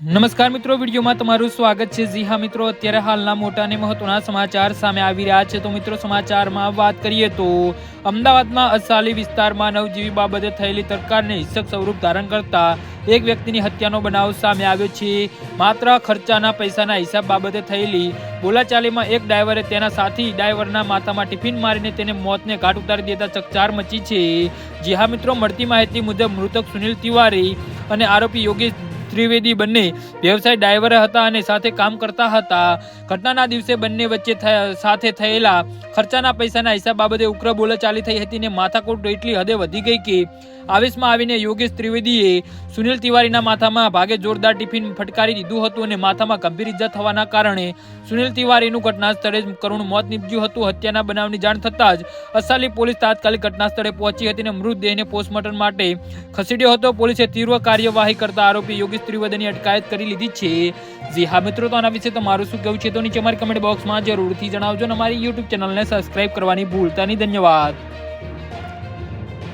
નમસ્કાર મિત્રો, વિડીયોમાં તમારું સ્વાગત છે। જી હા મિત્રો, અત્યારે હાલના મોટા અને મહત્વના સમાચાર સામે આવી રહ્યા છે। તો મિત્રો, સમાચારમાં વાત કરીએ તો અમદાવાદમાં અસાલી વિસ્તારમાં નવજીવી બાબતે થયેલી તડકાને હિંસક સ્વરૂપ ધારણ કરતા એક વ્યક્તિની હત્યાનો બનાવ સામે આવ્યો છે। માત્ર ખર્ચાના પૈસાના હિસાબ બાબતે થયેલી બોલાચાલીમાં એક ડ્રાઈવરે તેના સાથી ડ્રાઈવરના માથામાં ટિફિન મારીને તેને મોતને ઘાટ ઉતારી દેતા ચકચાર મચી છે। જી હા મિત્રો, મળતી માહિતી મુજબ મૃતક સુનિલ તિવારી અને આરોપી યોગેશ ત્રિવેદી બંને વ્યવસાય ડ્રાઈવર હતા અને સાથે કામ કરતા હતા। ઘટનાના દિવસે બંને વચ્ચે સાથે થયેલા ખર્ચાના પૈસાના હિસાબ બાબતે ઉગ્ર બોલાચાલી થઈ હતી ને માથાકૂટ એટલી હદે વધી ગઈ કે આવેશમાં આવીને યોગેશ ત્રિવેદીએ સુનિલ તિવારીના માથામાં ભાગે જોરદાર ટિફિન ફટકારી દીધું હતું અને માથામાં ગંભીર ઇજા થવાના કારણે સુનિલ તિવારીનું ઘટના સ્થળે જ કરુણ મોત નીપજ્યું હતું। હત્યાના બનાવની જાણ થતાં જ અસાલી પોલીસ તાત્કાલિક ઘટના સ્થળે પહોંચી હતી અને મૃતદેહને પોસ્ટમોર્ટમ માટે ખસેડ્યો હતો। પોલીસે તીવ્ર કાર્યવાહી કરતા આરોપી યોગેશ ત્રિવેદીની અટકાયત કરી લીધી છે। જી હા મિત્રો, તો આના વિશે તમારું શું કહેવું છે તો નીચે અમારી કમેન્ટ બોક્સમાં જરૂરથી જણાવજો અને અમારી યુટ્યુબ ચેનલને સબસ્ક્રાઇબ કરવાની ભૂલતા નહીં। ધન્યવાદ।